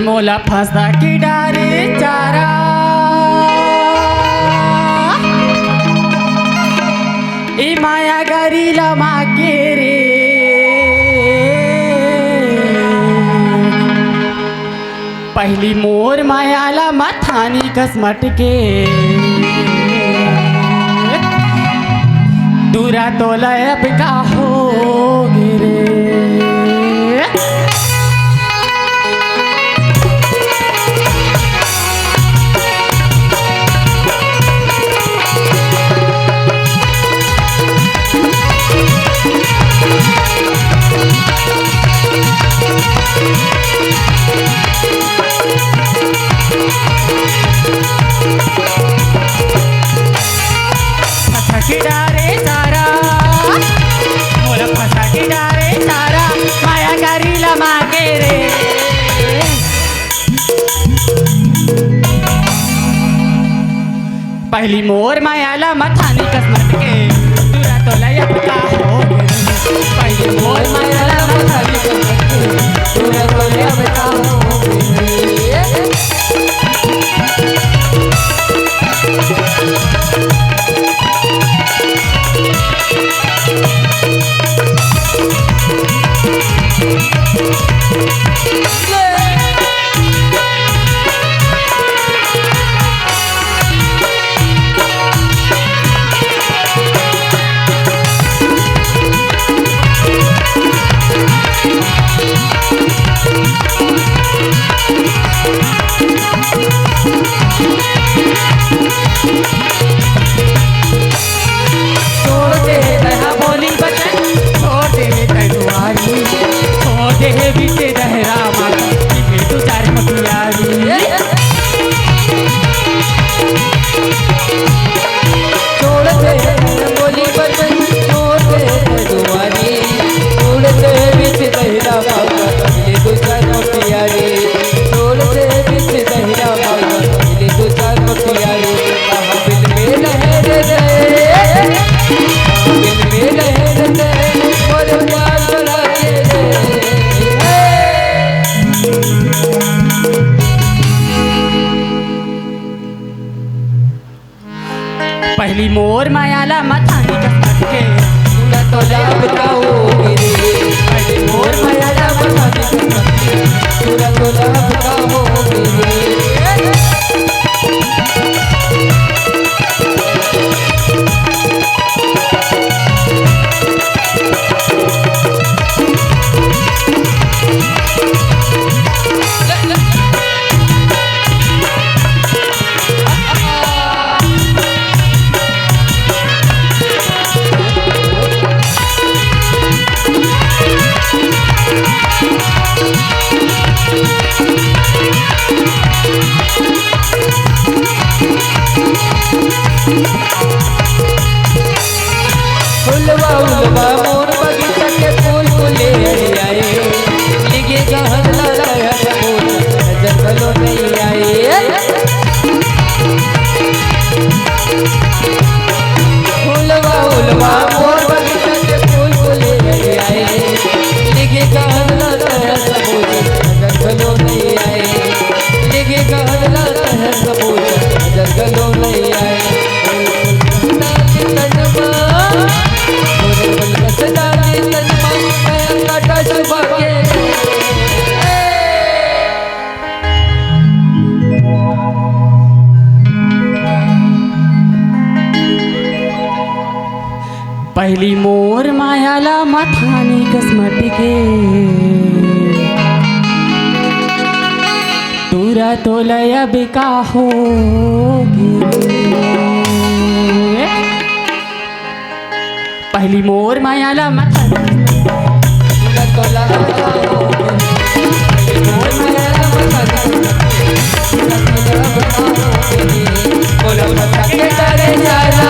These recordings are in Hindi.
मोला फंसा के डारे चारा ए माया गरीला मागे रे पहली मोर मायाला मथानी कसमट के दूरा तोला अब का हो गिरे पहली मोर मायाला मथानी कसमट के दूरा तोला अब का हो पहली मोर मायाला मथानी कसमट के दूरा तोला अब का हो पहली मोर मायाला मथानी कसमट के दूरा तोला अब का हो गिरे पहली मोर मायाला मथानी कसमट के दूरा तोला अब का हो गिरे फुलवा मोर बगीचा के फूल फूले आए लिगे गहन लगा मोर नजर भलो नहीं आए फुलवा मोर बगीचा के फूल फूले आए लिगे गहन लगा मोर नजर भलो नहीं आए लिगे गहन लगा मोर नजर भलो नहीं आए पहली मोर मायाला मथानी कसमट के दूरा तोला अब का हो पहली मोर मायाला मथानी दूरा तोला अब का हो मोर मायाला मथानी दूरा तोला अब का हो बोला फंसा के डारे चारा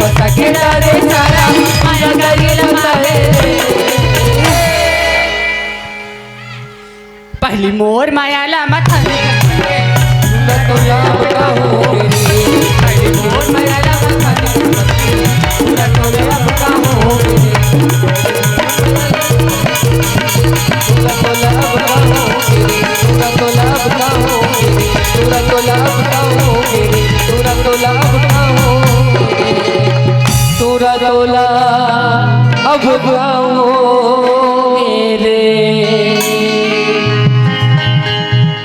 फंसा के डारे चारा माया गरीला मागे पहली मोर मायाला मथानी दूरा तोला अब का हो पहली मोर मायाला मथानी दूरा तोला अब का हो दूरा तोला अब का हो भगवान